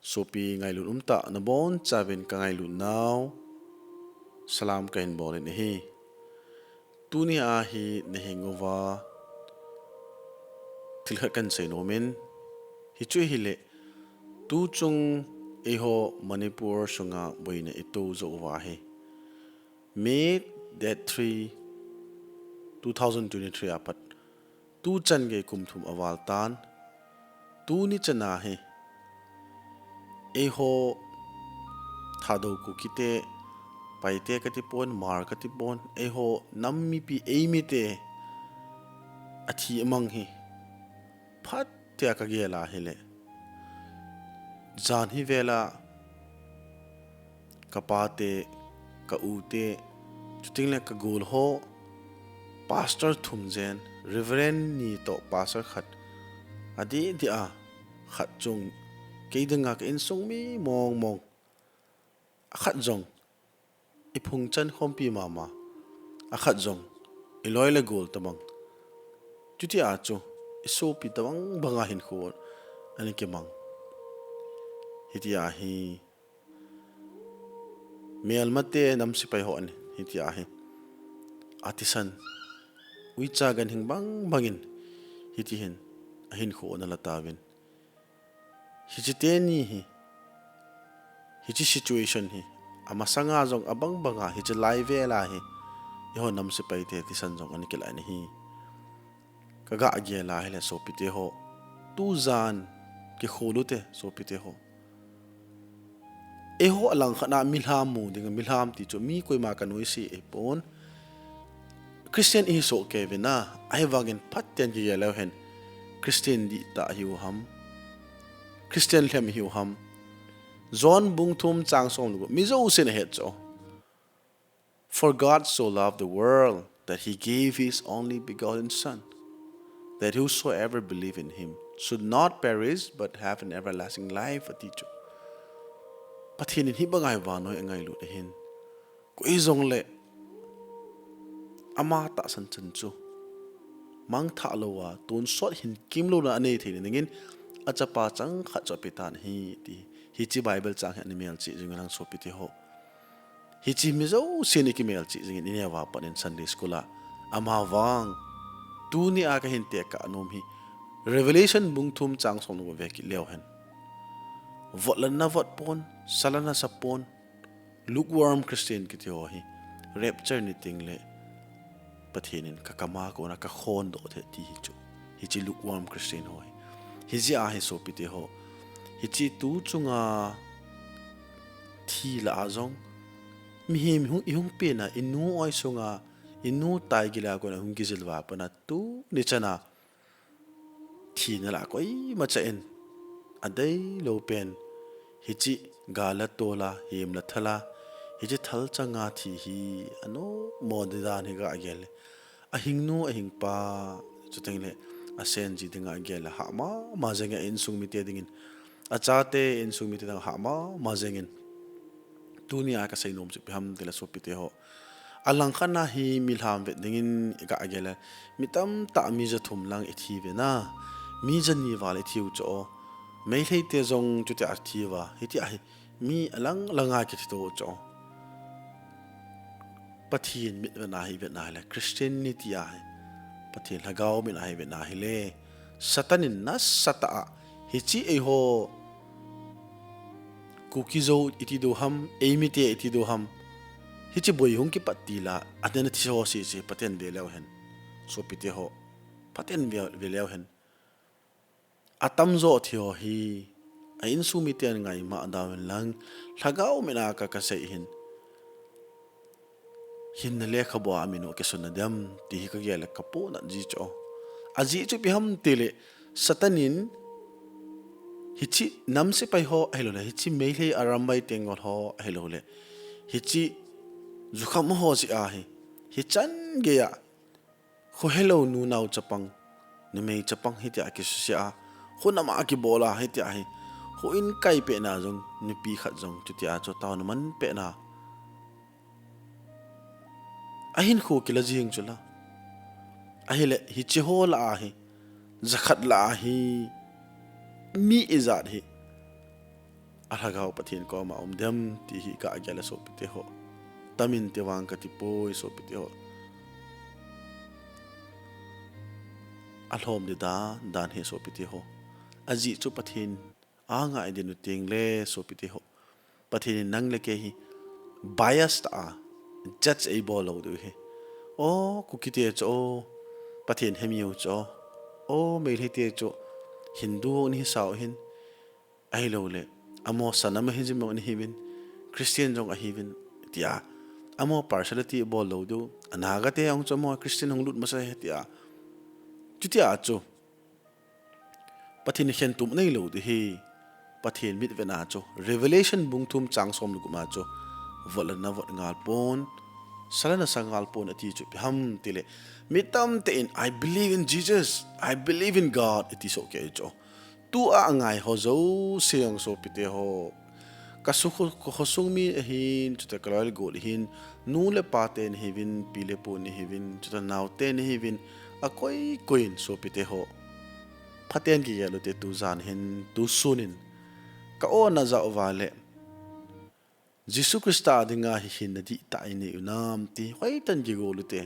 sopi ngai lut ta na bon chavin ka ngai lut now salam kain bol ni hi tuni a hi ne hengova thilha kan sei no men hi chu hi le tu chung eho Manipur sunga boina ito zo wa he May that 3 2023 apat tu chan ge kumthum awal tan tu ni chana he eho Thadou-Kuki te paite katipon mar katipon eho nammi pi eimi te athi amang hi phat te ka gela hele jan hi vela kapate ka ute chutingle ka gol ho pastor thumjen reverend ni to pastor khat adi dia khat chung keidanga ka insung mi mong mong khat jong ipung chan khompi mama akhat jong iloi le gol tamang chuti a chu iso pi tamang banga hin khol ani ke mang hitia hi mel mate nam sipai ho ani hitia hi atisan uicha gan hing bang bangin hiti hin ahin kho na latawin hijiteni hiji situation hi ama sanga jong abang banga hiji live la hi yo nam sipai te tisan jong ani kila ni hi kaga age la hele so pite ho tu zan ki kholute so pite ho eho alang khana milham mu ding milham ti chu mi koi ma kanoi si e pon Christian i so kevina ai wagin patyan gi yelo hen Christian di ta hiu ham Christian lem hiu ham John bung thum chang som lu mi zo sin het cho For God so loved the world that he gave his only begotten son that whosoever believe in him should not perish but have an everlasting life atichu pathin hi bangai wa noi angai lu hin ko izong le ama ta san chen chu mang tha lowa tun sot hin kim lo na nei thein ngin achapa chang kha chopitan hi ti hi chi bible chang ani mel chi jingang so piti ho hi chi mi zo seni ki mel chi jingin ni wa panin Sunday school a ama wang tu ni a ka hin te ka anom hi revelation bung thum chang som no ve ki leo hen votlan na vot pon salana sa pon lukewarm Christian ki ho hi rapture ni ting le pathinin kakama ko na ka khon do the ti hi chu hi chi lukewarm Christian hoi hi ji a hi so pite ho hi chi tu chunga thi la azong mi him hung pe na inu oi sunga inu tai gila ko na hung gizilwa pana tu ni chana thi na la koi ma cha en adai lo pen hi chi gala tola him la thala hi chi thal changa thi hi ano modida ni ga gel ahing nu ahing pa chutengle asen ji dinga gel ha ma zenga in sung mi te dingin achate in sung mi te ha ma zengin dunia ka sai nom chu ham de la so pite ho alang khana hi milham ve dingin ga gel mitam ta mi ja thum lang i thi ve na mi jani wale thiu cho mai hlei te zong chu te arthi wa hiti ai mi alang langa ki to cho pathin mit na hi ve na la Christianity ai pathin Lhagao min ai ve na hi le satanin na sata hi chi e ho Kuki-Zo iti do ham emite iti do ham hi chi boy hung ki patila adena thi ho si si paten de leo hen so pite ho paten ve leo hen atam zo thio hi a in su mi ten ngai ma dawen lang Lhagao mina ka sei hin na le khabo amino ke sunadam ti hi ka gel kapo na ji cho aji chu pi ham tele satanin hichi nam se pai ho hello le hichi meile arambai tengol ho hello le hichi zukham ho si a hi chan ge ya ho hello nu nau chapang ni mei chapang hi ta ki sia ho na ma ki bola hi ta hi ho in kai pe na jong ni pi khat jong chu tia cho taw na man pe na ahin khu kila jing chula ahile hi chi ho la hi zakhat la hi mi izat hi Lhagao pathin ko ma dem ti hi ka agala so pite ho tamin te wang ka ti poi so pite ho alhom de da dan he so pite ho aji chu pathin anga idinu ting le so pite ho pathin nang le ke hi biased judge a bolo do he o kukite cho pathin hemiu cho o me le te cho hindu ni sao hin ai lo le Amos sanam hinjim mo ni hibin Christian jong a hibin tia amo partiality bol lo do anaga te ang chomo Christian hong lut masa tia chutia chu pathin hen tum nei lo de hi pathin mit vena chu revelation bung thum chang som lu ma chu volna vot ngal pon salana sangal pon ati chu ham tile mitam te in I believe in Jesus I believe in God it is okay chu tu a ngai ho zo siang so pite ho kasukho khosung mi hin chuta kalal gol hin nu le paten hivin pile po ni hivin chuta naw ten hivin a koi koin so pite ho phaten ki yalo te tu zan hin tu sunin ka o na za ovale Jisu Krista dinga hi hin di ta ini unam ti hoi tan gi golute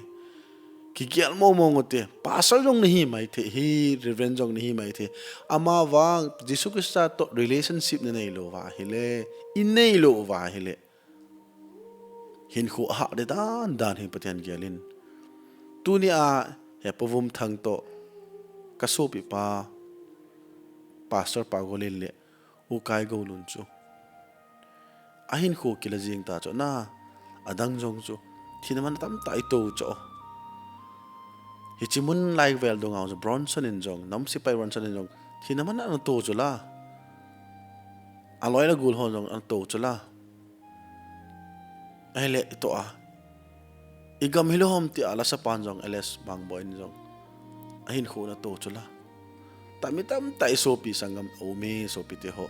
ki gyal mo ngote pasal jong ni mai the hi reverend jong ni mai the ama wang Jisu Krista to relationship ne nei lo wa hile in nei lo wa hile hin khu ha de dan hin pathian gyalin tu ni a he povum thang to kasopi pa pastor pa golin le u kai go lun chu ahin khu kila jing ta cho na adang jong chu thinaman tam tai to cho hichimun like vel dong aus Bronson in jong nam si pai Bronson in jong thinaman an to chu la aloi la gul ho jong an to chu la ai le to a igam hilo hom ti ala sa pan jong ls bang boy in jong ahin khu na to chu la tamitam tai so pi sangam o me so pi te ho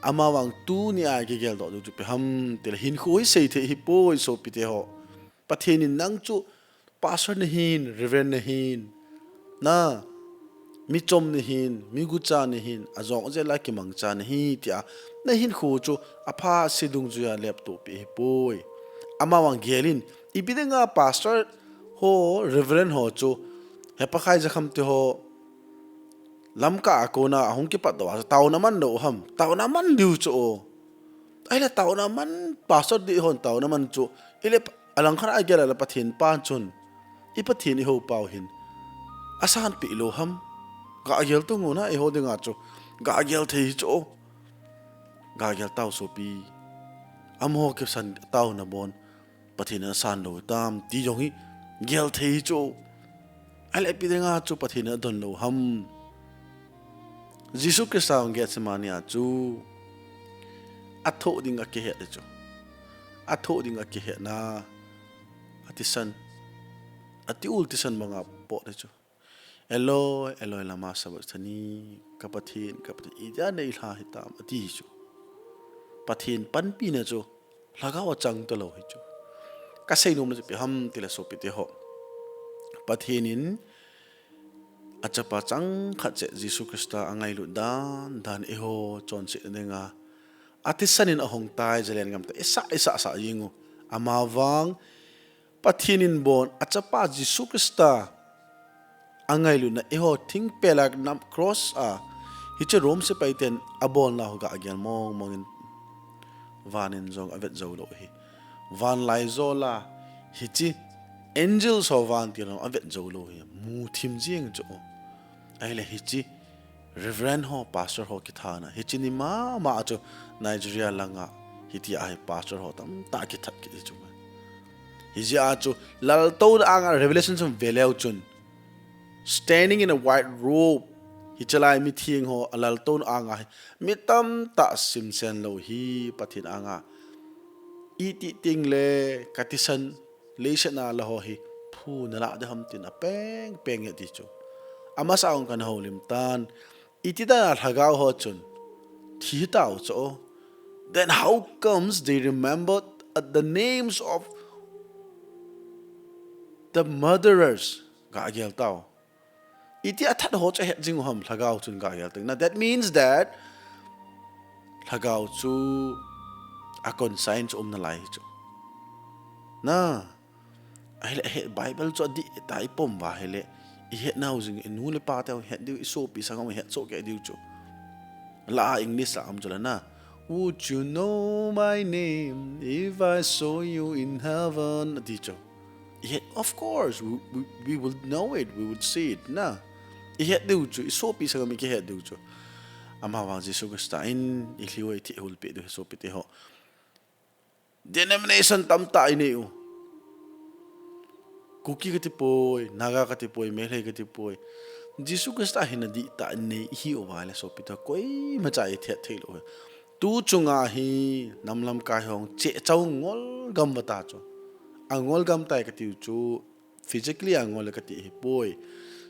ama wang tu ni a ge gel do ju pe ham tel hin khoi sei the hi poi so pi te ho pathin in nang chu pastor ni hin reverend ni hin na mi chom ni hin mi gu cha ni hin azong je la ki mang cha ni hi tia na hin khu chu apha sidung ju ya laptop pi hi poi ama wang gelin ibidenga pastor ho reverend ho chu he pa khai ja kham te ho lamka AKONNA ahong ki pat dawa tao naman do ham tao naman diu cho ai la tao naman pastor di hon tao naman chu ile alang khara agela la pathin pan chun I pathin I ho pau hin asan pi lo ham ga agel to ngona I ho dinga chu ga agel thei cho ga agel tao so pi am ho ke san tao na bon pathin asan lo tam ti jong hi gel thei cho ale pi dinga chu pathin don lo ham Jisu Krista ang Getsemani chu atho ding a ke he chu atho ding a ke he na atisan ati ultisan mga po de chu Eloi Eloi lama sabachthani kapathin ida nei hla hitam ati chu pathin panpi na chu lhagao chang to lo hi chu ka sei nom na pe ham tila so pe te ho pathinin achapa chang khache Jisu Krista angai lu dan eho chon se nenga atisanin ahong tai jalen ngam ta isa sa yingu amawang pathinin bon achapa Jisu Krista angai lu na eho thing pelak nam cross hiche rom se paiten abol na hoga agyan mongin vanin jong avet zolo hi van lai zola hichi angel so van ti no avet zolo hi mu thim jing cho ai le hichi reverend ho pastor ho kithana hichi ni ma cho Nigeria langa hiti ai pastor ho tam ta ki that ki chu hiji a chu lal to anga revelation some veleu chun standing in a white robe hichalai mi thieng ho alal ton anga mitam ta sim sen lo hi pathin anga iti ting le katisan leishana la ho hi phu na la de ham tin a peng ya ti chu ama sa ong kan ho lim tan iti da lhagao ho chun thi tao cho then how comes they remembered the names of the murderers ga gel tao iti athat ho cha he jing ham lhagao chun ga gel tang na that means that Lhagao chu akon science na lai chu na ai le Bible chu di tai pom wa hele I het now jing nu le pa ta het diu so pi sang het so ke diu chu la English am chu na would you know my name if I saw you in heaven di chu yeah, of course we will know it, we would see it na I het diu chu so pi sang mi ke het diu chu ama wa Jesus Christ in iliwe ti hul pe do so pi te ho denomination tam ta ini u Kuki ka tipoi, naga ka tipoi, melay ka tipoi. Jesus Christ hina di ta nei hi o wala so pita koi macai the thelo. Tu chunga hi namlam ka hong che chau ngol gam bata cho. Angol gam tai ka tiu chu physically angol ka ti hi poi.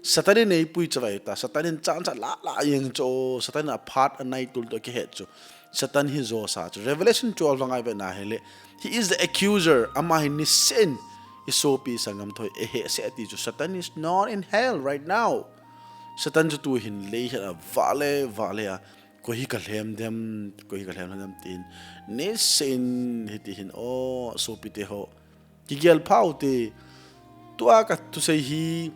Satani nei pui chawai ta satani chan cha la yeng cho satani apart a night tul to ke het cho. Satan hi zo sa cho. Revelation 12 wangai be na hele. He is the accuser ama hi ni sin. Isopi sangam thoi ehe se ati jo Satan is not in hell right now. Satan jo tu hin le ha vale a ko hi ka hlem dem tin ne sin hiti hin o sopi te ho ki gel pau te tua ka tu sei hi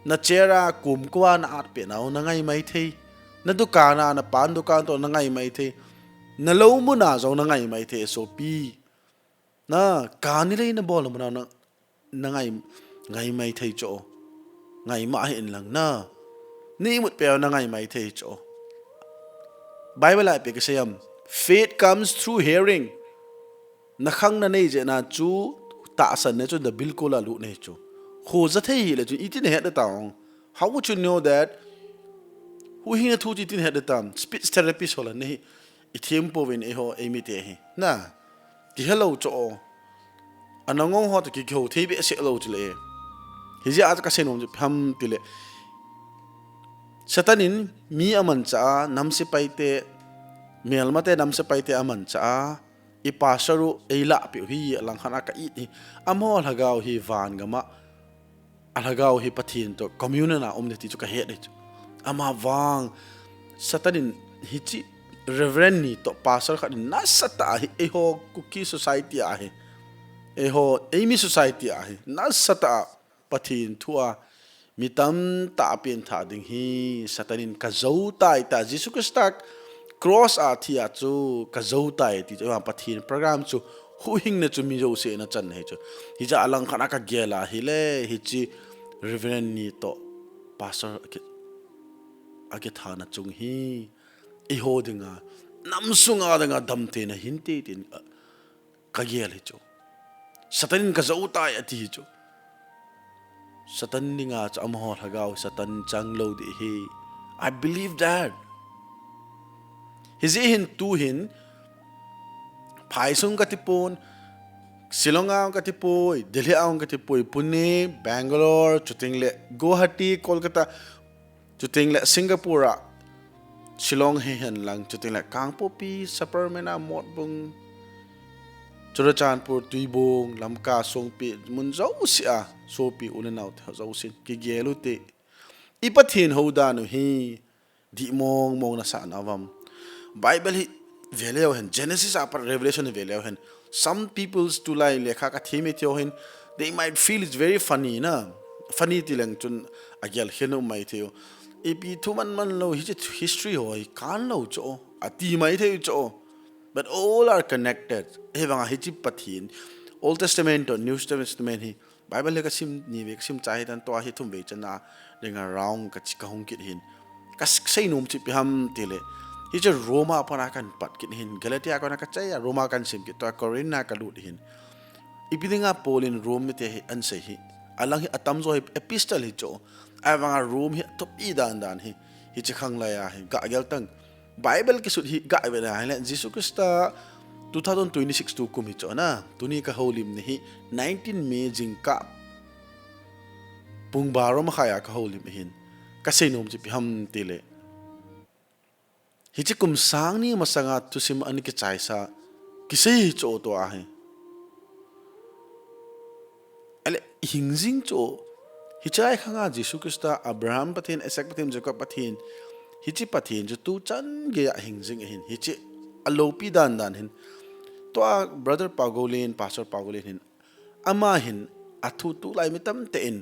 na chera kum kwa na at pe na na ngai mai thei na dukana na pan dukan to na ngai mai thei na lo mu na zo na ngai mai thei sopi na kanilay na bol mo na ngay may thay cho ngay mahin lang na ni imut pero na ngay may thay cho Bible ay pe kasi faith comes through hearing nakhang na nei je na chu taasan na chu da bilkul alu nei chu ho za thei le chu itin he da taong how would you know that hu hinga thu itin he da tam speech therapist hola nei ithem po win e ho emite he na ki hello cho anangong ho to ki kho thei be se lo chule hi ja ka se nom pham tile satanin mi aman cha nam se paite mel mate nam se paite aman cha I pasaru eila pi hi lang khana ka I amo lhagao hi van gama alhagao hi pathin to commune na omneti chu ka he de ama wang satanin hi chi reverend ni to pastor kha na sata hi e ho Kuki society a hi e ho Amos society a hi na sata pathin thua mitam ta pin tha ding hi satanin ka zo tai ta Jesus Christ cross a thia chu ka zo tai ti ma pathin program chu hu hing na chu mi zo se na chan he chu hi ja alang khana ka gela hi le hi chi reverend ni to pastor age thana chung hi I ho dinga namsunga dinga damte na hinte tin kagel hi chu satanin ka zo tai ati hi chu satan ninga cha amho lhagao satan changlo di hi I believe that hizi hin tu hin phaisung ka tipon Silonga ka tipoi Delhi aung ka tipoi Pune Bangalore chutingle Guwahati Kolkata chutingle Singapore Shillong he han lang chutingle Kangpo pi Supermena Motbung Churachanpur Tuibong Lamka Songpi Munzau sia sopi ulenaut zau sin ki gelute ipathin hoda no hi di mong na sa nawam Bible hi veleo hen Genesis apar Revelation hi veleo hen some people's Tulai lekha ka theme tyo hen they might feel it's very funny na funny tilang chun agyal henu mai thyo ipi thuman man lo hi history hoi kan lo cho ati mai thyo cho but all are connected hewanga hi chi pathin Old Testament or New Testament hi Bible le ka sim ni ve sim chai dan to hi thum ve chana lenga round ka chika hong kit hin ka sei num chi pi ham tele hi je Roma apana kan pat kit hin Galatia ka na ka chai Roma kan sim kit to Corinna ka lut hin ipidinga Paul in Rome te an sei hi alang hi atam zo hi epistle hi cho awanga Rome hi top I dan hi hi chi khang la ya hi ga gel tang Bible ki sut hi ga ve na hi Jesus Christ 2026 tu kumi cho na tuni ka holim ni 19 May jingka pung baro makhaya ka holim hin ka seinom chi pi ham tile hi chi kum sang ni masanga tu sim ani ki chai sa ki sei cho to a he ale hingjing cho hi chai khanga Jesus Christ Abraham pathin Isaac pathin Jacob pathin hi chi pathin chu tu chan ge ya hing jing hin hi chi alopi dan hin to a brother pagolin pastor pagolin hin ama hin athu tu lai mi tam te in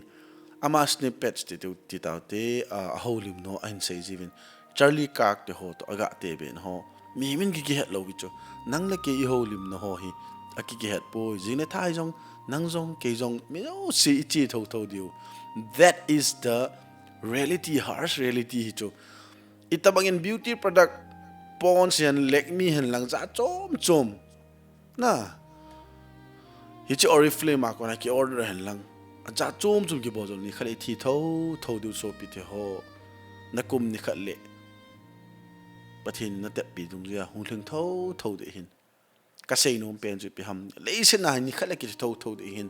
ama snippets ti tau te a holim no ein sei jivin Charlie Kak te ho to aga te ben ho mi min gi het lo gi chu nang le ke I holim no ho hi a ki het po jine thai jong nang jong ke jong mi no si chi tho diu that is the reality harsh reality hi chu itabangin beauty product pons yan lek mi hen lang za chom na hi chi oriflame ma ko na ki order hen lang za chom ki bozol ni khale thi tho du so pi te ho na kum ni khale pathin na te pi dung ya hung theng tho de hin ka sei nom pen ju pi ham le se na ni khale ki tho de hin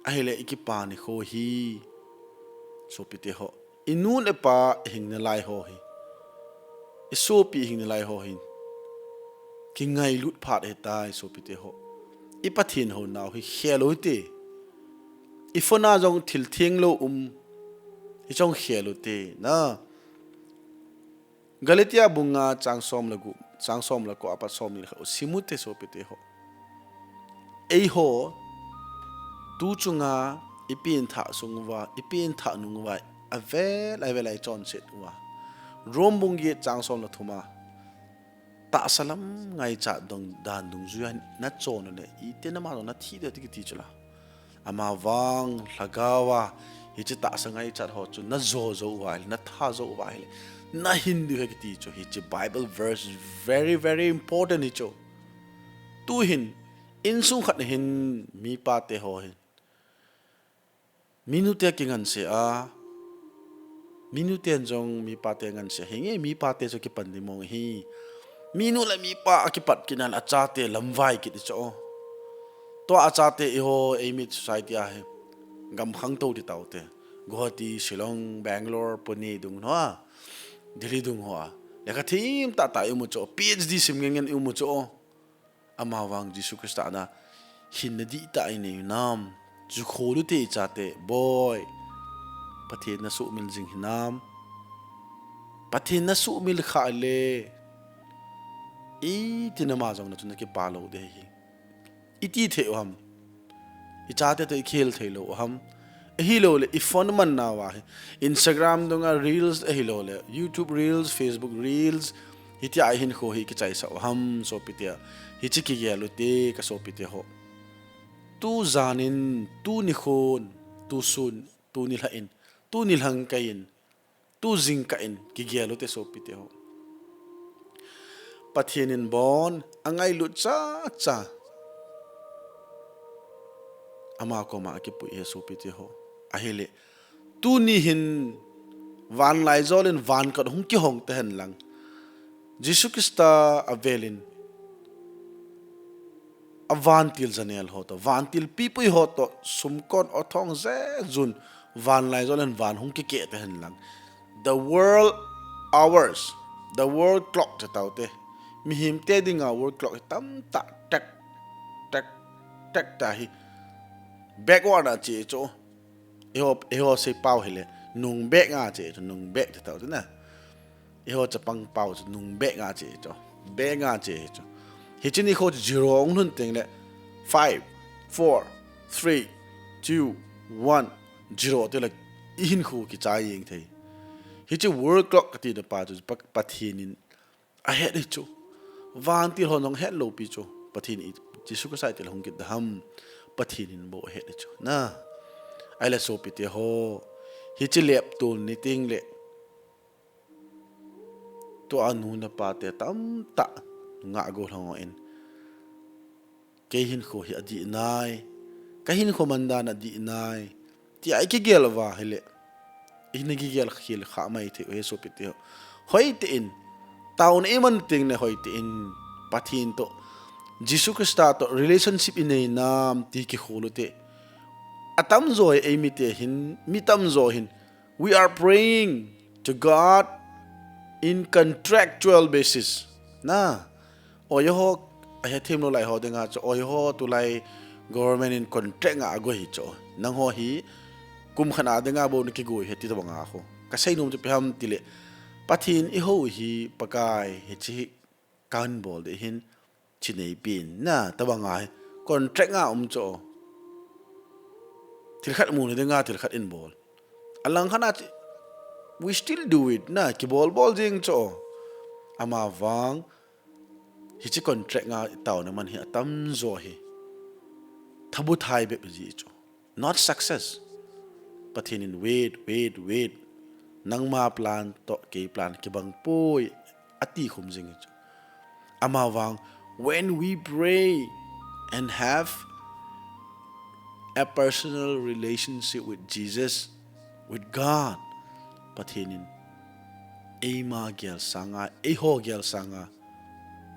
a hele ki pa ni kho hi so pi te ho inun e pa hing na lai ho hi so pi hing na lai ho hin ki ngai lut phat he tai so pi te ho I pathin ho naw hi khelo te ifona jong thil thieng lo hi chong khelo te na galatia bunga changsom la ko apa som ni kho simute so pi te ho ei ho tu chunga ipin tha sungwa ipin tha nungwa avel ai chon set wa rombung ye changsom la thuma ta salam ngai cha dong dan dung zuan na chon ne I te na ma na thi de ti chula ama wang lagawa hi chi ta sangai cha ho chu na zo wa na tha zo wa na hindu he ti chu hi chi bible verse very very important hi chu tu hin in sung khat hin mi pa te ho hin minute kingan se a minute jong mi pa te ngan se hinge mi pa te so ki pan ni mong hi minu la mi pa ki pat kinan acha te lamwai ki cho to acha te I ho emi society a he gam khang to ti taw te Guwahati Shillong Bangalore Pune dung no Delhi dung ho le ka thim ta mu cho PhD sim ngen mu cho ama wang Jisu Krista na hin di ta ini nam ju kholu te cha te boy pathin na su mil jing hinam pathin na su mil kha le I tinama jong na tun ki palo de hi iti the ham I cha te to khel thelo ham hi lo le ifon man na wa Instagram donga reels hi lo le YouTube reels Facebook reels hiti ai hin kho hi ki chai sa ham so pitia hi chi ki ya lo te ka so pite ho tu zanin tu ni khon tu sun tu ni lain tu ni hang kain tu jing kain ki ya lo te so pite ho pathianin bon angai lu cha ama ko ma ki pu e so pite ho ahile tu ni hin van lai zolen van ka hung ki hong te hen lang Jisu Krista avelin avantil zanel hoto vantil pipui hoto sumkon othong ze jun van lai zolen van hung ki ke te hen lang the world hours the world clock te taute mi him te ding a world clock tam ta tak ta hi backward a che cho eho se pau hele nung back nga che nung back te taute na eho chapang pau nung back nga che cho back nga che cho hi chini kho zero ong nun teng le 5 4 3 2 1 0 te la in khu ki cha yeng thei hi chi world clock ti de pa ju pathinin a het hi chu van ti honong het lo pi chu pathin I Jisu ka sai te hong ki dam pathinin bo het chu na ai la so pi te ho hi chi lep tul ni ting le to anu na pa te tam ta nga go long en ke hin kho hi adi nai ka hin kho mandan adi nai ti ai ki gel wa hele in gi gel khil kha mai the e so pite hoi te in taun e man ting ne hoi te in pathin to Jisu Krista to relationship in nei nam ti ki kholote atam zoi e mi te hin mitam zo hin we are praying to God in contractual basis na oyo I had him no lai ho denga cho oi ho Tulai government in contract nga go hi cho nang ho hi kum khana denga bo ni ki go he ti to nga ho ka sai nom te pam tile pathin I ho hi pakai hi chi kan bol de hin chinei pin na tabangai contract nga cho thil khat mu ne nga thil khat in bol alang khana we still do it na ki bol jing cho ama wang hi chi contract nga taw na man hi atam zo hi thabu thai be ji cho not success pathin in wait nang ma plan to ke plan ki bang poi ati khum jing cho ama wang when we pray and have a personal relationship with Jesus, with God, patinin ema gel sanga eho gel sanga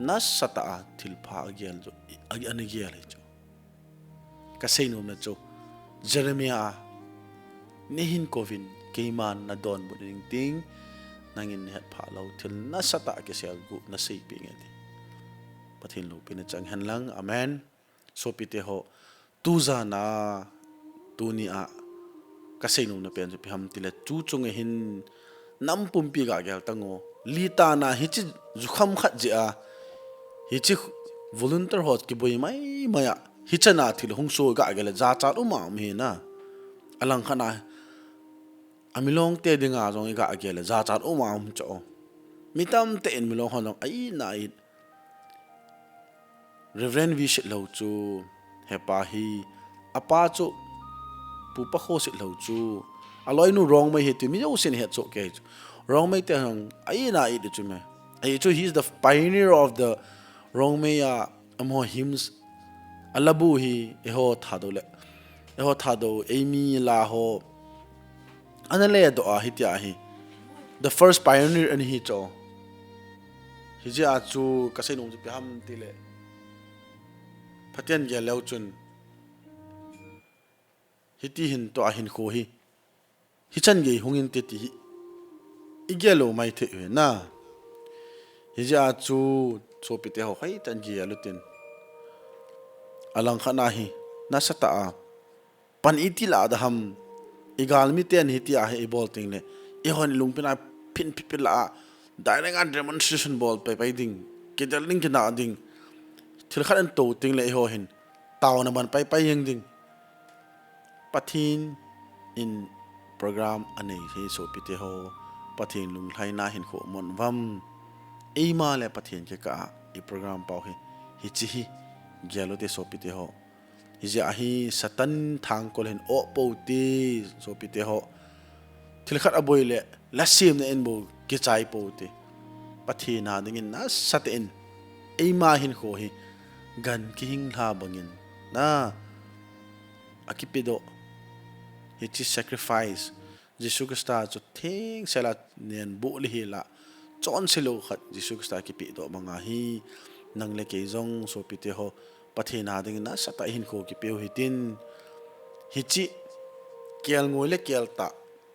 nas sata tilpha gel jo agi gel jo kasino na jo Jeremiah nehin kovin keiman na don buding ting nangin het pha lo til na sata ke sel gu na sei ping edi pathin lu pin chang han lang amen so pite ho tuza na tunia kasino na pen pi ham tile chu chung hin nam pum pi ga gel tango lita na hichi zukham khat je a hichi volunteer hot ki boi mai maya hichana thil hong so ga gel za cha uma mi na alang khana amilong te dinga jong ga gel za cha uma cho mitam te en milong honong ai na it reverend vi shit lo chu hepa hi apa chu pupa kho sit lo chu aloi nu wrong mai he tu mi jo sin he cho ke wrong mai te hang ai na I de chu me ai chu he is the pioneer of the wrong mai amo hymns alabu hi eho thado amy la ho anale do a hitia hi the first pioneer and hi cho hi ja chu kasai nong pi ham tile phatian ge leu chun hiti hin to a hin ko hi chan ge hungin te ti igelo mai the na hi ja chu so pite ho khai tan gi alutin alang khana hi na sata a pan iti la da ham igal mi ten hiti a he bol ting le e hon lung pina pin la direct demonstration bol pe ding ke dal ning ke na ding thil khan an to ting le ho hin taw na ban pai yang ding pathin in program anei he so pite ho pathin lung thai na hin kho mon vam eima le pathin ke ka I program pau hi chi hi gelo te so pite ho hi ja hi satan thang kol hen o po ti so pite ho thil khat aboi le la sim na en bo ke chai po ti pathin na ding in na sat en eima hin kho hi gan ki hing ha bangin na akipido he chi sacrifice Jisu Krista cho thing sela nen bu li hila chon selo khat Jisu Krista ki pi do manga hi nang le ke jong so pite ho pathina ding na sata hin ko ki peu hitin hi chi kel ngoi le kel ta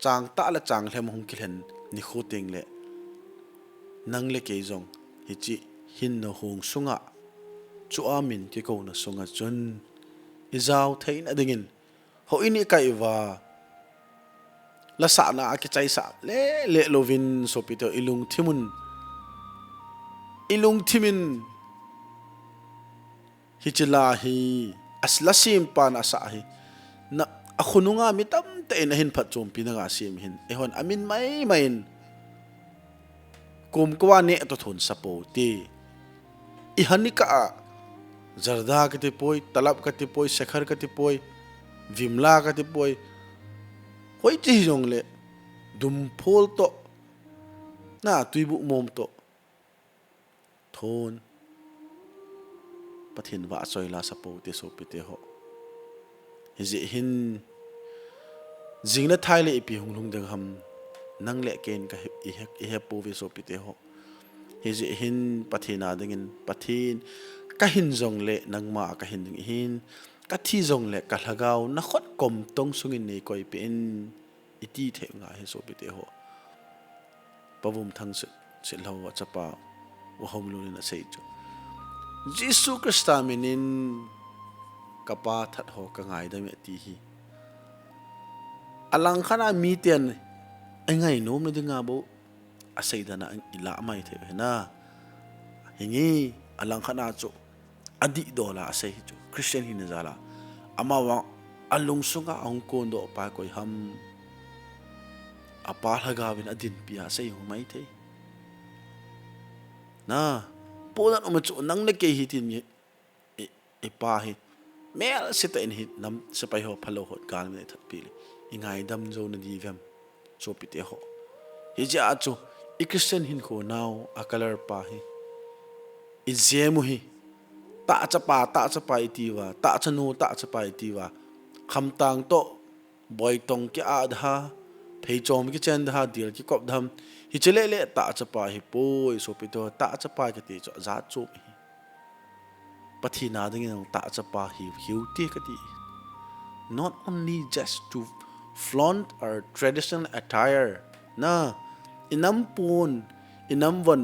chang ta la chang hlem hung kilhen ni khoting le nang le ke jong hi chi hin no hung sunga chu amin ki ko na sunga chun izau thein adingin ho ini kai wa la sa na ki chai sa le lovin so pito ilung thimin hichila hi asla sim pan asa hi na akhununga mitam te na hin phat chom pi na ga sim hin ehon amin main kum kwa ne to thun sapo ti I hanika zarda ka ti poi talab ka ti poi shekhar ka ti poi vimla ka ti poi hoi chi jong le dum phol to na tuibu mom to thon pathin wa choi la sapo te so pite ho hi hin jingna thaile ipi hunglung dang ham nang le ken ka I he po vi so pite ho hi hin pathina dingin pathin ka hin jong le nangma ka hin ding hin ka thi jong le ka Lhagao na khot kom tong sungin nei koi pen iti the nga he so pite ho pavum thang se lawa chapa wa homlu na sei cho Jisu Krista minin kapa that ho ka ngai da me ti hi alang khana mi ten ai ngai nom na dinga bo asay da na ila mai the na hingi alang khana chu adi dola asay chu Christian hin zala ama wa alung sunga ang kondo pa ko ham apa hagawin adin pia asay humai the na polan umachu nang na ke hitin ipa hi mel sita in hit nam sapay ho phalo hot gal me that pili ingai dam zo na divem so pite ho hi ja chu I Christian hin ko now a color pa hi I zemu hi ta cha pa itiwa ta cha no ta cha pa itiwa kham tang to boy tong ki a dha phei chom ki chen dha dil ki kop dham hi chele le ta cha pa hi poi so pito ta cha pa ki ti cho za chu hi pathi na ding nang ta cha pa hi hiu ti ka ti not only just to flaunt our traditional attire na inam pun inam van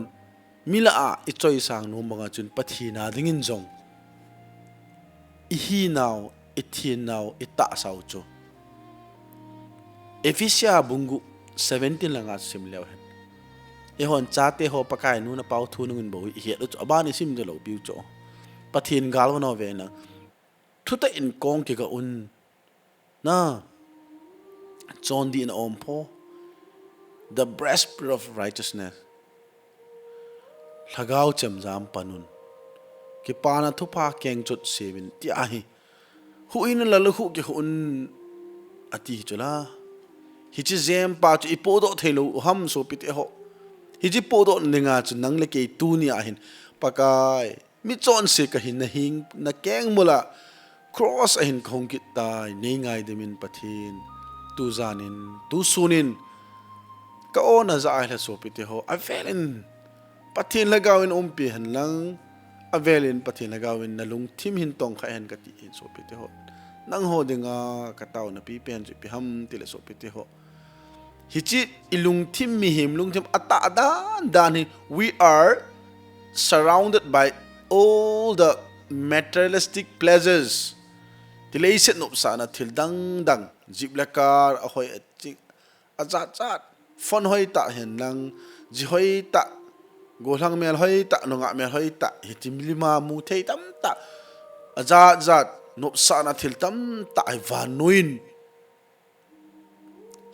mila a ichoi sang no mga chun pathi na ding in jong I hi now I thi now I ta sao chu Efisia bungu 17 langa sim lew hen e hon cha te ho pakai nu na pau thu nungin bo hi he chu abani sim de lo piu cho pathin gal no ve na thuta in kong ki ga un na chon di in om pho the breastplate of righteousness Lhagao chem jam panun ki pana thu pa keng chut sevin ti a hi hu in la lu hu ki hun ati chula hi chi zem pa chu ipo do thelo ham so pite ho hi chi po do ninga chu nang le ke tu ni a hin pakai mi chon se ka hin na hing na keng mula cross a hin khong ki tai nei ngai de min pathin tu zanin tu sunin ka ona za ai la so pite ho a velen pathin lagawin umpi han lang a velin pathin lagawin na lung thim hin tong kha hen ka ti in so pite ho nang ho dinga ka taw na pi pen chu pi ham ti le so pite ho hichi ilung thim mi him lung thim ata dan we are surrounded by all the materialistic pleasures tilei set nop sana thil dang dang jiblakar a hoi azat chat fon hoi ta hen lang ji hoi ta golang mel hoi ta nonga mel hoi ta hitim lima mu thei tam ta azat zat nop sana thil tam ta ai vanuin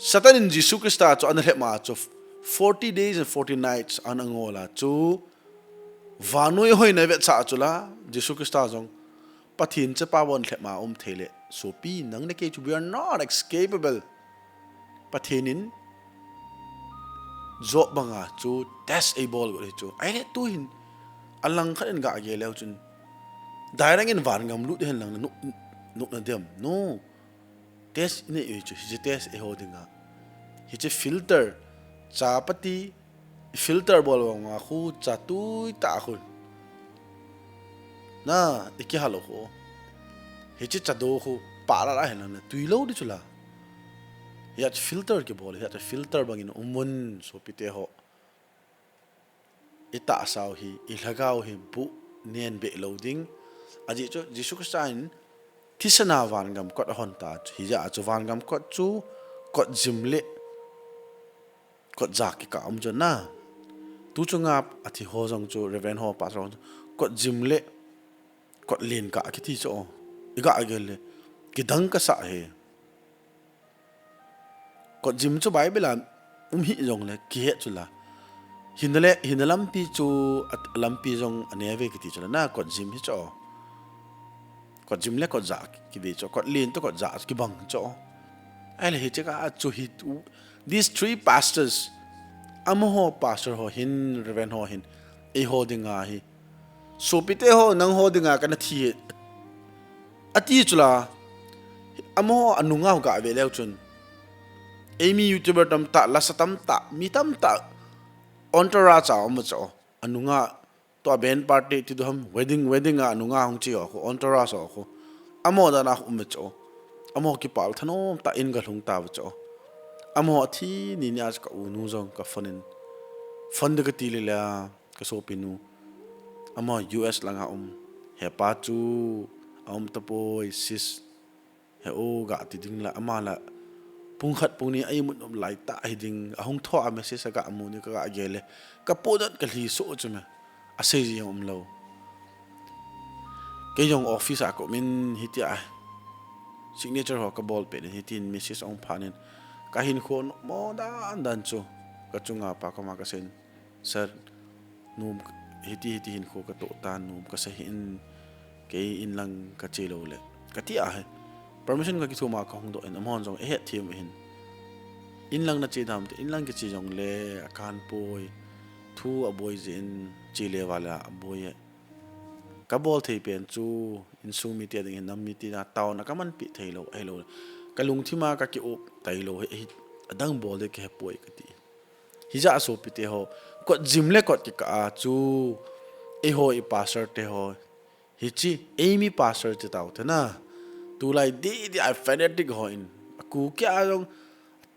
Satanin Jesus Christ cho anhe ma cho 40 days and 40 nights anangola chu vanui hoi na ve cha chula Jesus Christ jong pathin che pawon the ma thele so pi nang ne ke chu we are not escapable pathinin zo banga chu test able go chu ai le tu hin alang khan ga ge lew chun dairang in van ngam lu hen lang nu na dem no test ne yu chu hi test e hodinga hi che filter cha pati filter bol nga khu cha tu ta khun na iki halo ho hi che cha do khu pa la hen lang tui lo di chula ya filter ke bol ya filter bangin umun so pite ho ita sao hi ilhagao hi bu nen be loading aji cho Jesus Christ thisana van gam kot hon ta hi ja chu van gam kot chu kot jimle kot jak ki ka om jo na tu chunga athi ho jong chu reven ho pa ron kot jimle kot len ka ki ti cho iga agele ki dang ka sa he kot jim chu bible hi jong le ki he chu la hinalam pi chu at lampi jong aneve ki ti chu na kot jim hi cho kot jim le kot jak ki be cho kot len to kot jak ki bang cho ai le hi che ka chu hi these three pastors amoho pastor ho hin reven ho hin e ho dinga hi so pite ho nang ho dinga kana thi ati chula amoho anunga ga ve lew chun amy youtuber tam ta la satam ta mi tam ta ontara cha mo cho anunga to ben party ti do ham wedding anunga hong chi ho ontara so ho amo da na um cho amo ki pal thanom ta in ga lung ta cho amo thi ni nya ka u nu jong ka fund ga ti le la ka so pinu amo US langa he pa chu tapoy sis he o ga ti ding la amala pung khat pung ni ai mun lai ta hi ding ahong tho a message ka amu ni ka gele ka podat ka li so chume a sei ji lo ke yong office a ko min hitia signature ho ka ball pen hitin message ong phanin ka hin khon mo dan chu ka chunga pa ka ma ka sen sir num hiti hin kho ka to tan num ka sa hin ke in lang ka chelo le ka ti a permission ka ki thuma ka hong do en amon jong he thim hin in lang na chi dam in lang ki chi jong le akan poi thu a boy jin chi le wala boy ka bol thei pen chu in su mi te ding nam mi ti na taw na ka man pi thei lo ai lo ka lung thima ka ki op tai lo he adang bol de ke poi ka ti hi ja so pi te ho ko jim le ko ki ka chu e ho i passer te ho hi chi amy passer te taw te na tulai di I fanatic ho in ku kya jong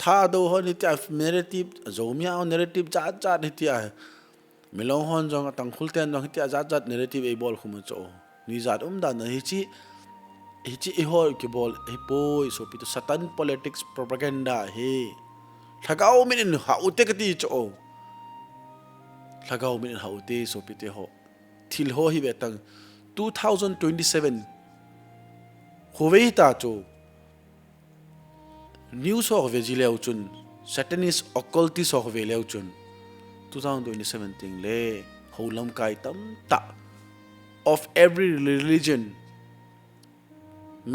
Thadou ho ni ti narrative zomia narrative cha ni ti a milong hon jong atang khulten jong ti a narrative e bol khum cho ni zat da na hi chi e ho ki bol e poi so pi to satan politics propaganda he Lhagao min ha ute ka ti cho Lhagao min ha ute so pi te ho thil ho hi betang 2027 khowei ta cho news ho ve ji leo chun satanist occultist ho ve leo chun 2027 ting le holam kai tam ta of every religion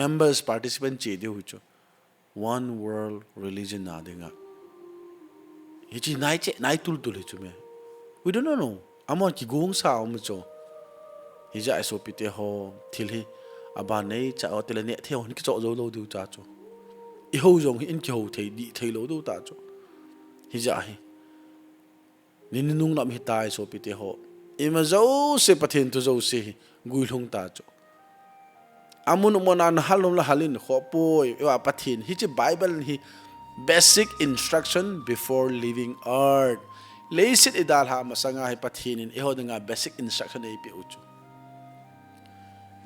members participant che de hu cho one world religion na denga hichi nai tul he chu me we don't know amon ki gong sa om cho hija so pite ho thil hi aba nei cha o tele ne theo ni ki cho zo lo du cha cho I ho jong in ki ho thei lo do ta cho hi ja hi nin nung lam hi tai so pi te ho ima zo se pathen tu zo se gui lung ta cho amun monan halum la halin kho poi wa pathin hi chi bible hi basic instruction before leaving earth leisit idal ha masanga hi pathin in e ho nga basic instruction e pi uchu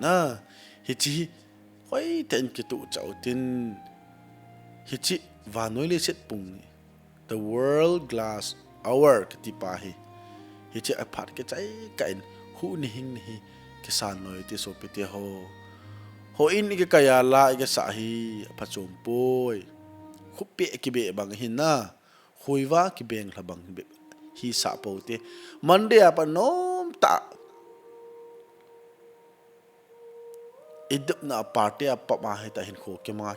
na hi chi hoi ten ki tu chau tin hichi vanoi le set pung the world glass hour ti pa hi hichi a phat ke chai kain hu ni hing ni ke san noi ti so pi te ho in ke kaya la ke sa hi phachum poi khupe ki be bang hin na huiwa ki beng la bang be hi sa po te monday apa nom ta idup na party apa ma hi ta hin kho ke ma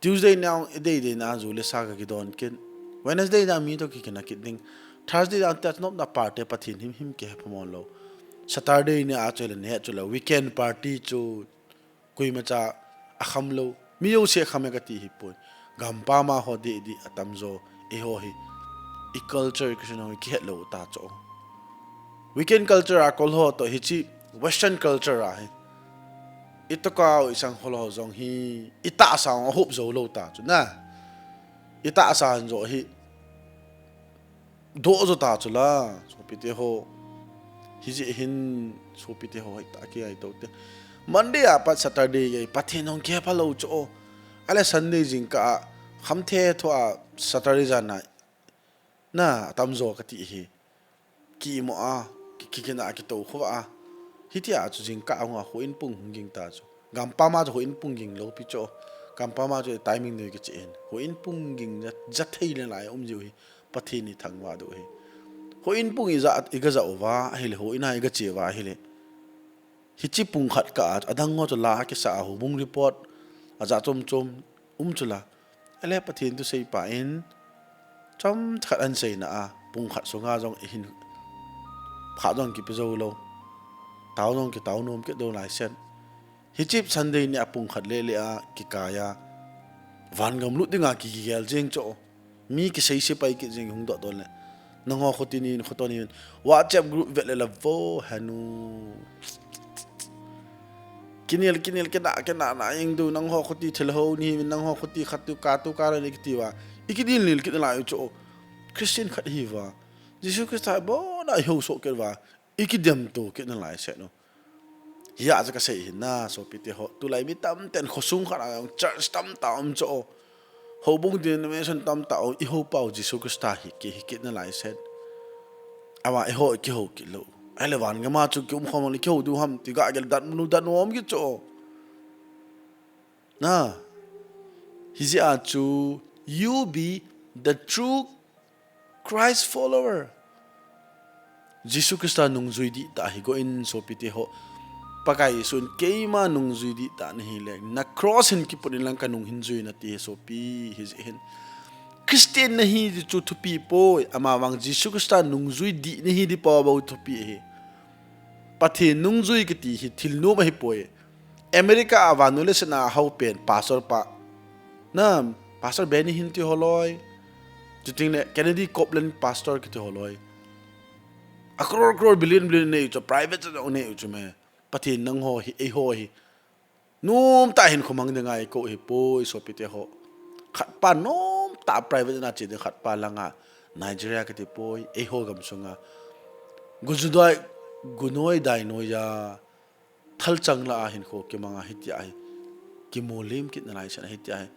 Tuesday now day na zule saga ki don kin Wednesday na mi to ki kana kiding Thursday na tat not na party pathin him ke pamon lo Saturday ni a chole ne chole weekend party chu kui ma cha akham lo mi yo se khame ka ti hi poi gampa ma ho di atamzo e ho hi e culture ki no ki het lo ta cho weekend culture a kol ho to hi chi western culture a hi ito ka isang holo zong hi ita sa hope zo lo ta chu na ita sa zo hi do zo ta chu la so pite ho hi ji hin so pite ho ta ki ai to te monday apa saturday ye pathin ong ke pa lo cho ale sunday jing ka kham the tho a saturday jana na tam zo ka ti hi ki mo a ki na ki to kho a hitia chu jing ka nga ho in pung ging ta chu gampa ma ho in pung ging lo pi cho gampa ma jo timing ne ki chen ho in pung ging ja thei le lai ji hi pathi ni thangwa do hi ho in pung i ga za wa hi le ho ina i ga che wa hi le hi chi pung khat ka adang ngo cho la ki sa ho bung report aja chom chula ale pathin tu sei pa in chom khat an sei na a pung khat so nga jong hin pha jong ki pe zo lo tao nong ki tao nom ke do lai sen hi chip sunday ni apung khat le a ki kaya van gam lu dinga ki gel jeng cho mi ki sei se pai ki jeng hung do le nang ho khotini khotoni whatsapp group vet le vo hanu kinil ke na ing du nang ho khoti thel ho ni nang ho khoti khatu ka le ki ti wa ikidin lil ki la cho christian khat hi wa jesus christ bo na ho so ke wa ikidem to ke na lai se no hiya za ka sei hin na so pi te ho tulai mi tam ten khosung khara church tam tam cho ho bung denomination tam ta i ho pau jisu krista hi ki na lai set awa i ho ki ho ki lo ai le wan nga ma chu ki khom li ki ho du ham ti ga gel dat nu dat nom ki cho na hizi a chu you be the true Christ follower jisu krista nung zui di ta hi go in so pi te ho pakai sun keima nung zui di ta ni le na cross hin ki pun lang kanung hin zui na ti so pi his hin Christian na hi di chu thu pi po ama wang jisu krista nung zui di ni hi di pa ba thu pi he pathe nung zui ki ti hi thil no ma hi po America avanule na how pen pastor pa na pastor Benny hin ti holoi chiting le Kennedy Copeland pastor ki ti holoi a crore billion ne cho private no ne chu me pathin nang ho hi e ho hi num ta hin khomang de ngai ko hi po so pi te ho khat pa nom ta private na chi de khat pa langa Nigeria ka ti po e ho gam sunga gujudai gunoi dai no ya thal chang la hin ko ke manga hi ti ai ki molim kit na lai san hi ti ai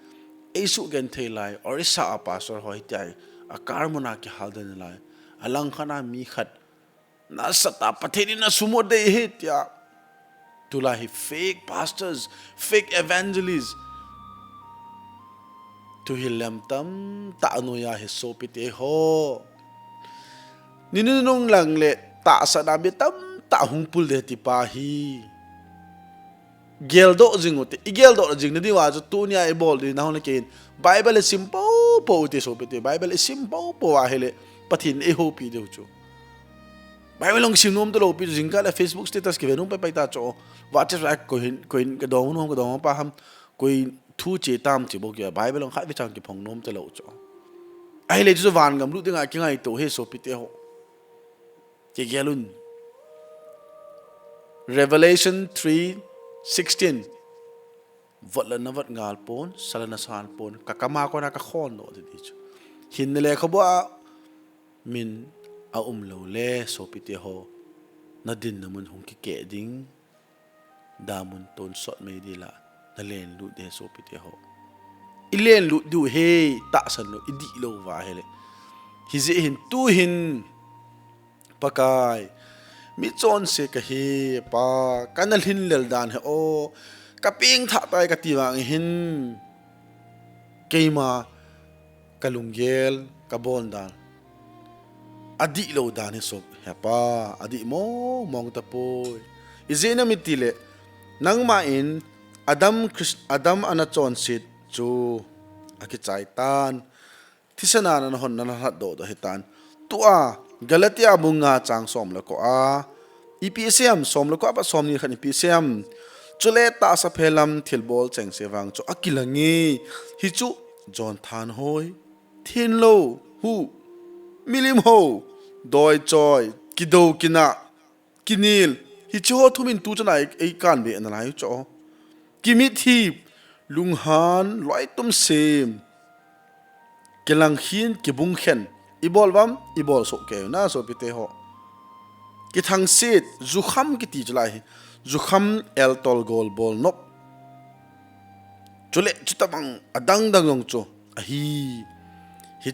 e su gen thei lai or isa a pastor ho hi ti ai a karmona ki halden lai alang khana mi khat na sata pathini na sumo de hi ti ya Tulai fake pastors, fake evangelists. Tu hilam tam ta anu ya hi so pite ho. Ninunong lang le ta sa nabi tam ta hungpul de ti pa hi. Geldo jingote, igeldo jing na diwa jo tu niya ibol di na hon ken. Bible is simple po ti so pite. Bible is simple po ahele pathin e ho pi de chu. Bible long sinom to lo pi jingka la Facebook status ke venum pa ta cho WhatsApp ko in ka dong no ka dong pa ham ko thu che tam chi bo ke Bible long khat vi chang ki phong nom te lo cho ai le chu van gam lu te nga ki ngai to he so pi te ho ke gelun Revelation 3:16 vat la na vat ngal pon salana san pon ka kama ko na ka khon no de chu hin le kho ba min a lo le so pi te ho na din na mun hong ki ke ding damun ton sot me di la na len lu de so pi te ho ilen lu du he ta san lo idi lo wa hele hizi hin tu hin pakai mi chon se ka he pa kanal hin lel dan he o kaping tha tai ka ti wang hin keima kalunggel kabon dan adi lo dan he so hepa adi mo mong ta po izena mitile nang main Adam ana chon sit chu aki chaitan thisana na hon na hat do hitan tua Galatia bunga chang som la ko a EPSM som la ko ba som ni khan EPSM chule ta sa phelam thilbol cheng sewang chu akilangi hi chu John Than hoi thin lo hu milim ho doi choi kido kina kinil hi chu ho thumin tu chana ei kan be na lai cho kimi thi lunghan loi tum sem kelang hin kibung khen ibol bam ibol so ke na so pite ho ki thang sit zukham ki ti chlai zukham el tol gol bol nok chule chutabang adang dangong cho hi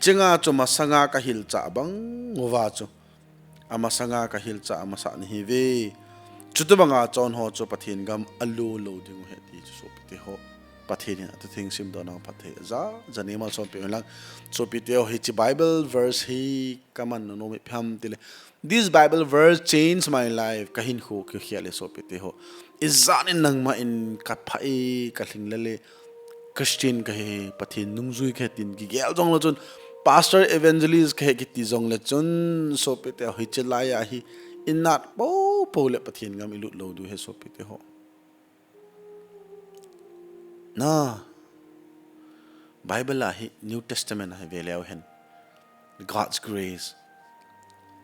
chenga cho masanga ka hil cha bang ngowa cho amasanga ka hil cha amasa ni hi ve chutabanga chon ho cho pathin gam alu lo ding he ti so pite ho pathin at thing sim do na pathe za janimal so pe lang so pite ho hi chi Bible verse hi kaman no me pham tile this Bible verse changed my life kahin khu ki khiale so pite ho izan nang ma in ka phai ka thinglale Christian ka he pathin nungzui ka tin gi gel jong lo chun pastor evangelist ka he ki ti jong le chun so pite ho chi la ya hi inat po le pathin gam ilut lo du he so pite ho na Bible la hi New Testament ha ve leo hen God's grace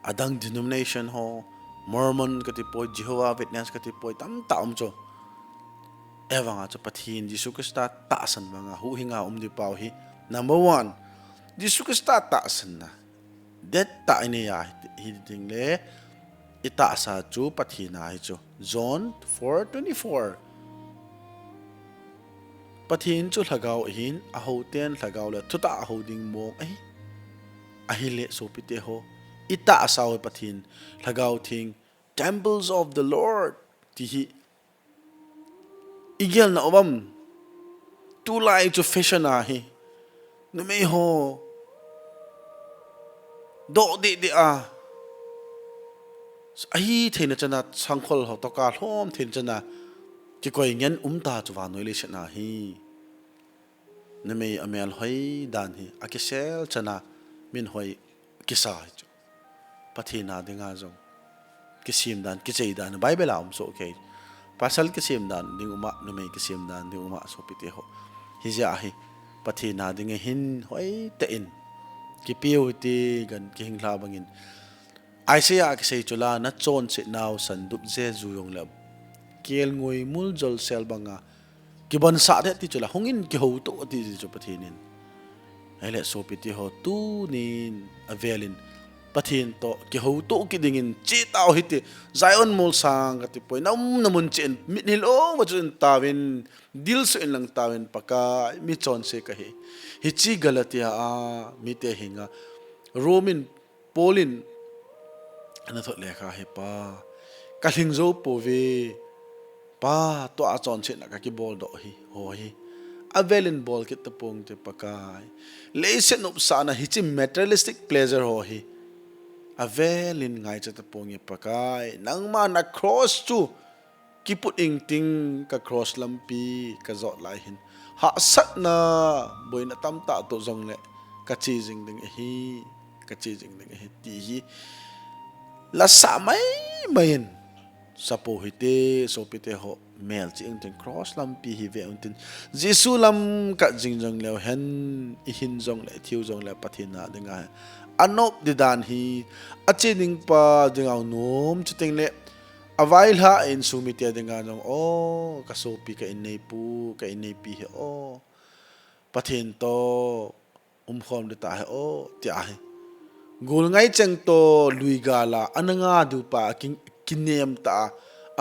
adang denomination ho Mormon ka ti po Jehovah Witness ka ti po tam taum cho ewanga cho pathin Jisu Krista ta san manga hu hinga di pau hi number 1 Jisu Krista ta san na det ta ine ya hi ding le ita sa chu pathina hi chu John 4:24 pathin chu Lhagao hin a ho ten Lhagao la thuta a ho ding mok ai a hi le so pi te ho ita asaw pathin Lhagao thing temples of the Lord ti hi igel na obam Tulai chu fashion a hi nu me ho do de a ai theina chana sangkhol ho to ka hlom thein chana ki koi ngen ta chu wa noi le chana hi na me amel hoi dan hi akisel chana min hoi kisa chu pathina dinga jong kisim dan kichei dan bible am so okay pasal kisim dan ding uma na me kisim dan ding uma so pite ho hi ja hi pathina ding hin hoi te in ki piu ti gan ki hingla bangin Isaiah ki sei chula na chon se naw san dup je zu yong lab kel ngoi mul jol sel banga ki bon sa de ti chula hongin ki ho to ti chu pathinin hele so piti ho tu nin avelin pathin to ki ho to ki dingin chi taw hiti zion mul sang ka ti poi nam namun chen mit hil o wa chun tawin dil so in lang tawin paka mi chon se ka hi chi galatia a mi te hinga romin polin ana thot lekha he pa kaling zo po ve pa to a chon che na ka ki bol do hi ho hi avelin bol kit ta pong te pakai leisen up sana hi chi materialistic pleasure ho hi avelin ngai cha ta pong e pakai nang ma na cross chu ki put ing ting ka cross lampi ka zot lai hin ha sat na boina tam ta to zong le ka chi jing ding hi ka chi jing ding hi ti hi la sa mai main sapo hite so pite ho mel chi ing cross lam pi hi ve untin jesu lam ka jing jong le hen I hin jong le thiu jong le pathina dinga anop di dan hi achining pa dinga nom chuteng le avail ha in sumite dinga jong o ka so pi ka in nei pu ka in nei pi he o pathin to khom de ta he o ti a gul ngai cheng to lui gala ananga du pa kinem ta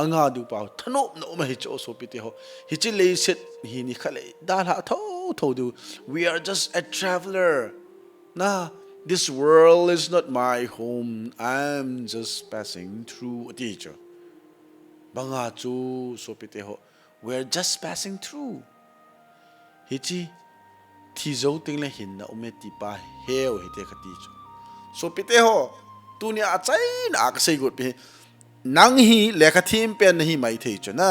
anga du pa thanop no ma hi cho so pite ho hi chi le set hi ni khale da la tho du we are just a traveler na this world is not my home I'm just passing through teacher banga chu so pite ho we're just passing through hi chi thizo ting le hin na umeti pa heu hi te khati chu so pite ho tu ni a chai na ka sei gut pe nang hi lekha thim pen hi mai thei chu na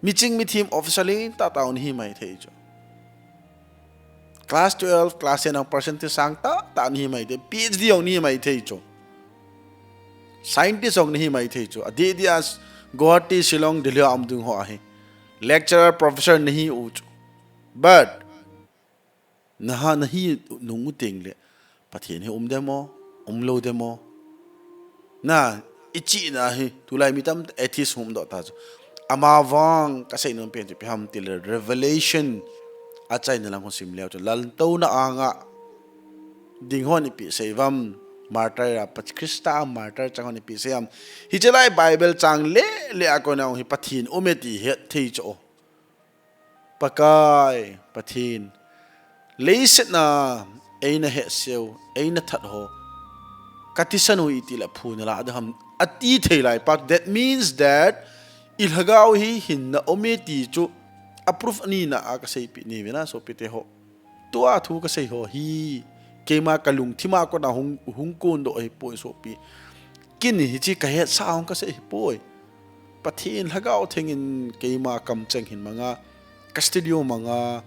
meeting mi thim officially ta taun hi mai thei chu class 12 class 10 ang percentage sang ta ni mai de PhD ong ni mai thei chu scientist ong ni mai thei chu adi dias Guwahati Shillong Delhi am dung ho ahi lecturer professor nahi u chu but naha nahi nungu ting le pathin he demo lo demo na ichi na hi tulai mitam atheist hum do ta ama wang ka sei non pen pe ham til revelation a chai na lang ho sim leo to lal to na anga ding hon pi seivam martyr a pat krista martyr chang hon pi seam hi chelai bible chang le akona hi pathin umeti he thei cho pakai pathin leiset na eina he seo eina that ho katisanu itila phuna la adham ati theilai pak that means that ilhagao hi hinna ometi chu approve ani na aka sei pi ni vena so pite ho tua thu ka sei ho hi kema kalung thima ko na hung kun do hi poi so pi kin hi chi ka he saung ka sei poi pathin lhagao thengin kema kam cheng hin manga studio manga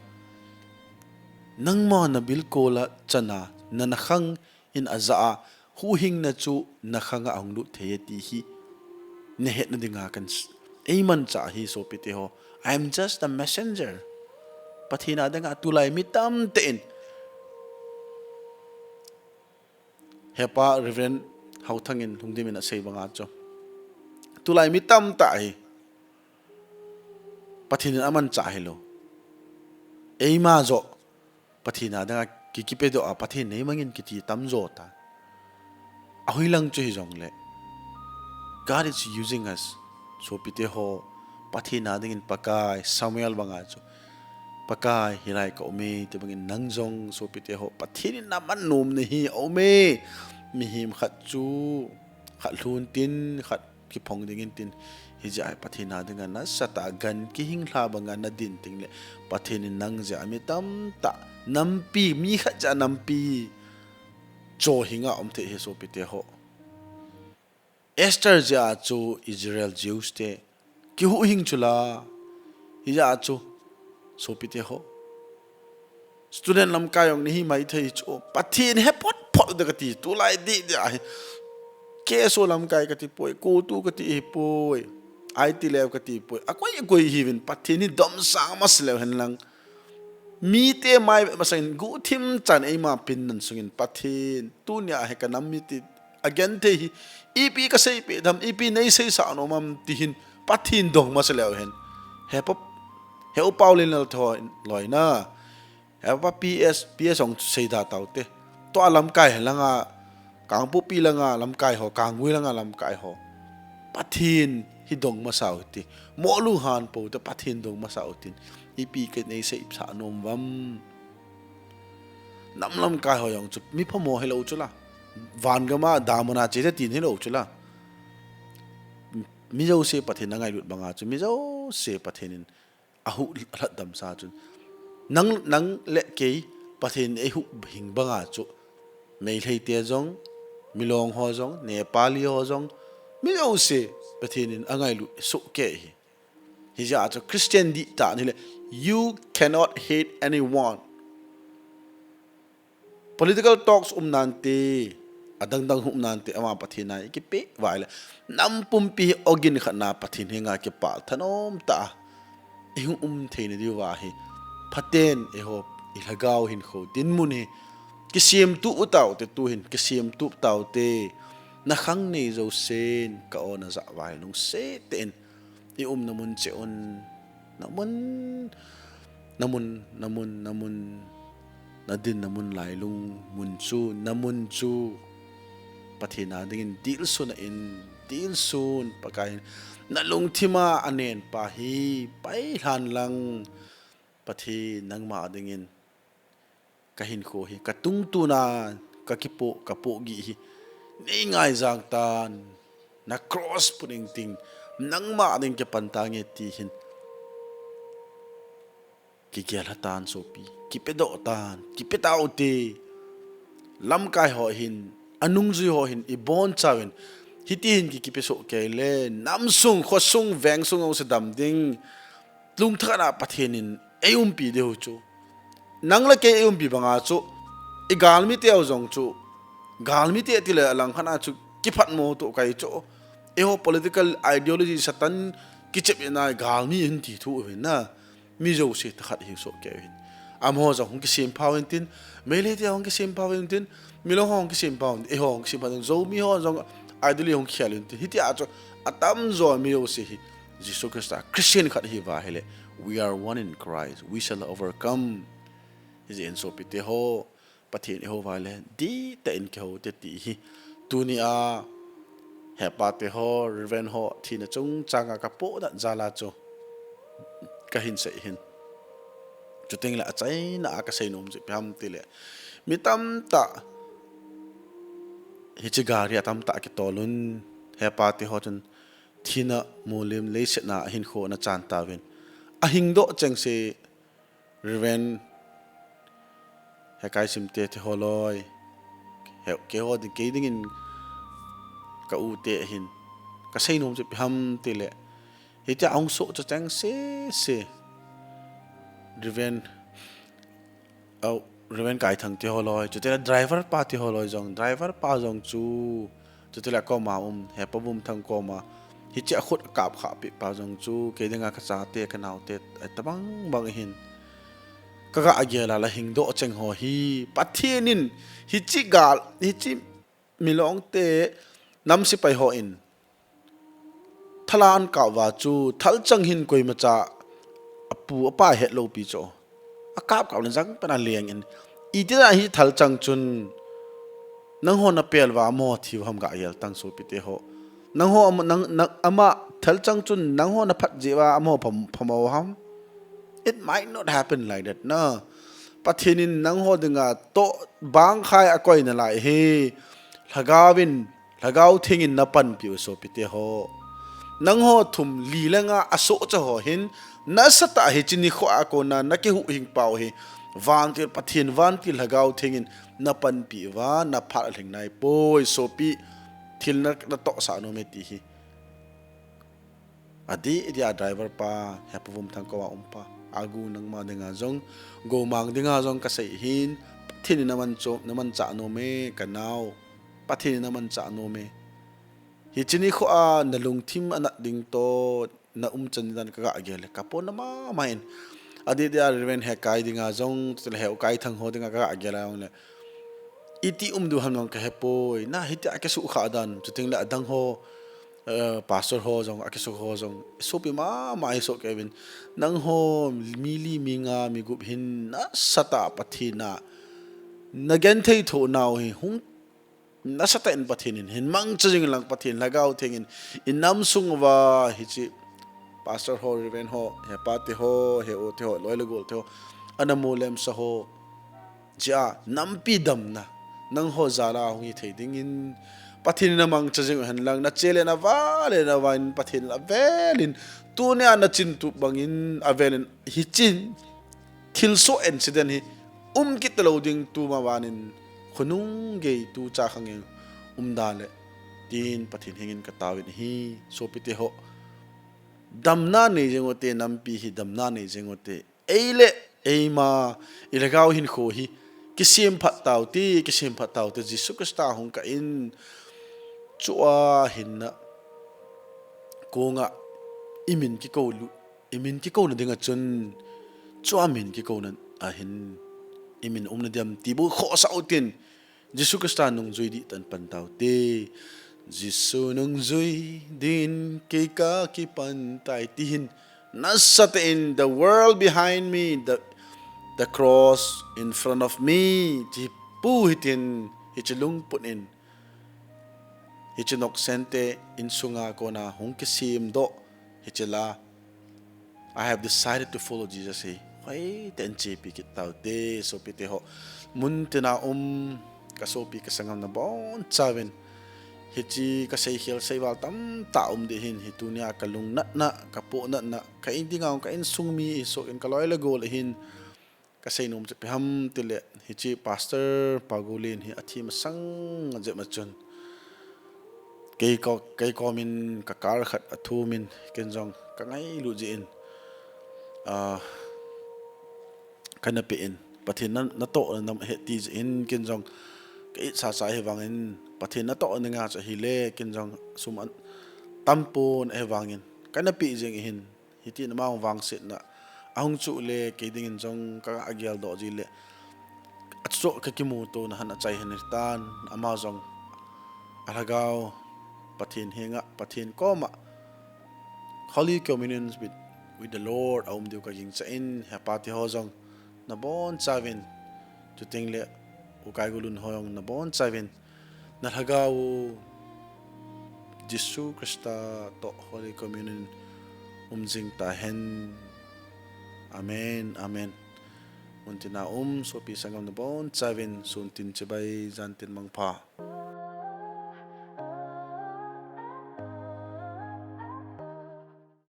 nangma na bil kola chana nanakhang in aza hu hing na chu nakhanga anglu theyati hi ne het na dinga kan eiman cha hi so pite ho I am just a messenger pathina danga tulai mitam ten hepa reverend hauthangin hungdimin a sei banga cho tulai mitam ta hi pathin aman cha hilo eima zo pathina danga kikipedo a pathin nei mangin kiti tam zo ta ahui lang chu hi jong le God is using us so pite ho pathi na ding in pakai Samuel banga chu pakai hirai ka ome te bangin nangjong so pite ho pathi ni naman nom ne hi ome mi him khat chu khat lun tin khat ki phong ding in tin hi ja pathi na ding na sata gan ki hing hla banga na din ting le pathi ni nang ja mi tam ta nampi mi khat ja nampi cho hinga omte he so pite ho Esther ja chu Israel Jews te ki hu hing chula hi ja chu so pite ho student lam kayong ni mai thei chu pathin he pot pot de kati tulai di ja ke so lam kai kati poi ko tu kati poi IT lev kati poi akoi hivin pathin ni dom sang mas lev hen lang mi te mai masain gu thim chan ei ma pin nan sungin pathin tu nya he kanam mi ti again te hi ep ka sei pe dam ep nei sei sa no mam ti hin pathin dong mas lew hen he pop he u paulin al tho loina he pa ps ong sei da tau te to alam kai langa kang pu pi langa lam kai ho kang wi langa lam kai ho pathin hi dong ma sau ti mo lu han po te pathin dong ma sau tin ipi ke nei sei sa nom wam nam lam kai ho yong chu mi pho mo hello chula van gama damona che te tin hello chula mi jo se pathin ngai lut banga chu mi jo se pathin ahu hlat dam sa chu nang le ke pathin e hu hing banga chu mei thei te jong milong ho jong nepali ho jong mi jo se pathin angai lut so ke hi ja chu Christian di ta ni le you cannot hate anyone political talks nante adang nante ama pathina ki pe waila nam pumpi ogin khana pathin henga ke pal thanom ta ehum theine di wa hi phaten eho Lhagao hin kho dinmun he kisim tu utaw te tu hin kisim tu taw te na khang nei zo sen ka ona za wai nung se ten i namun che on namun nadin namun lai lung namun chu pathina dingin THILSOH na in THILSOH pakain na lung thima anen pa hi pai han lang pathi nangma dingin kahin ko hi katung tu na kapo gi hi nei ngai jang tan na cross puning ting nangma ding ke pantange ti hin ki gelatan sopi ki pedo tan ki petau te lam kai ho hin anung zui ho hin ibon chawen hitin ki peso kele namsung khosung vengsung o sedam ding lung thana pathenin eum pi de hu chu nangla ke eum pi banga chu igalmi te au jong chu galmi te tile alang khana chu ki phat mo to kai chu eho political ideology satan ki chep na galmi hin ti thu na mi jo se ta khat hi so ke hin am ho za hong ki sim phawen tin mele te hong ki sim phawen tin mi lo hong ki sim phawen e hong sim phawen zo mi ho jong idoli hong khialin tin hiti a cho atam zo mi jo se hi Jesus Christ Christian khat hi wa hele we are one in Christ we shall overcome is in so pite ho pathin ho wa le di ta in ke ho te ti hi tunia hepa te ho reven ho thina chung changa ka po da jala cho kahin se hin chuting la chai na ka sei nom ji pam tile mitam ta hichigari atam ta ki tolun hepa te ho chun thina mulim le se na hin kho na chan ta wen a hing do cheng se reven he kai sim te holoi he ke ho di ke ding in ka u te hin ka sei nom ji pam tile hi cha ong so cho chang se reven kai thang te holoi chu te driver pa te holoi jong driver pa jong chu te la ko ma he pa bum thang ko ma hi cha khut kap kha pi pa jong chu ke denga ka cha te ka naw te tabang bang hin kaga agela la hing do cheng ho hi pathienin hi chi gal hi chi milong te nam si pai ho in thalan ka wa chu thal chang hin koi ma cha apu apa het lo pi cho akap ka na jang pana leng in i ti da hi thal chang chun nang ho na pel wa mo thiu ham ga yel tang so pi te ho nang ho nang ama thal chang chun nang ho na phat je wa amo phamo ham it might not happen like that na pathinin nang ho dinga to bang khai akoi na lai he lhagau thingin na pan piu so pi te ho nang ho thum li lenga aso cha ho hin na sata hi chini kho AKONNA na ke hu hing pau hi van til pathin van til lhagau thingin na pan pi wa na pha hling nai poi so pi thil na to sa no me ti hi adi dia driver pa hepum thang ko umpa agu nang ma denga jong go mang denga jong ka sei hin thin na man cha no me kanau pathin na man cha no me hi chini kho a na lung thim ana ding to na chan dan ka ga gel ka po na ma main adi dia reven he kai dinga jong tel he kai thang ho dinga ka gel ong le iti du han ka he poi na hiti ake su kha dan chuting la dang ho pastor ho jong ake su ho jong so pi ma mai so kevin nang ho mili minga mi gup hin na sata pathina na gen thei tho naw hi hung na sata in pathin hin mang ching lang pathin lagau thengin in nam sung wa hi chi pastor ho reven ho he pati ho he o te ho loile gol te ho anamolem sa ho ja nampi dam na nang ho zala hui thei ding in pathin na mang chajing han lang na chele na vale na wain pathin la velin tu ne ana chin tu bangin avelin hi chin thilso incident hi kit loading tu ma wanin khunung ge tu cha khange dale tin pathin hengin ka tawin hi so pite ho damna ne jengote nampi hi damna ne jengote eile eima ilagao hin kho hi kisim phat tau te jisu krista hong ka in chua hinna konga imin ki ko na dinga chun chua min ki ko na a hin imin na diam tibu kho sautin jisu krista nung zui di tan pan tau te jisu nung zui din ke ka ki pan tai tin nasat in the world behind me the cross in front of me ji pu hitin hichilung punin hichinok sente in sunga kona hong kisim do hichila I have decided to follow Jesus he wai ten chi pi kit tau te so pi te ho mun tina ka so pi ka sangam na bon chaven hichi ka sei hel sei wal tam ta de hin hitunia kalung na ka po na ka indinga ka in sungmi so in kaloi la gol hin kasay nom sa piham tile hichi pastor pagulin hi athi masang je machun kay ko min kakar khat athu min kenjong kangai lu ji in kanapi in pathin na to na he ti in kenjong kai sa he wangin pathin na to nga cha hile kenjong suman tampon he wangin kanapi jeng hin hiti na ma wang sit na ahung chu le keding jong ka agyal do ji le atso ka kimuto na hana chai hanirtan amazon alagaw pathin henga pathin koma holy communions with the Lord diu ka ging sa in hapati hojong na bon savin to tingle ukay gulun hoyong na bon savin na lhagaw Jesu Krista to holy communion jing ta hen Amen, amen. Untina so pisangam na bon, 7 suntin chibay zantin mangpa.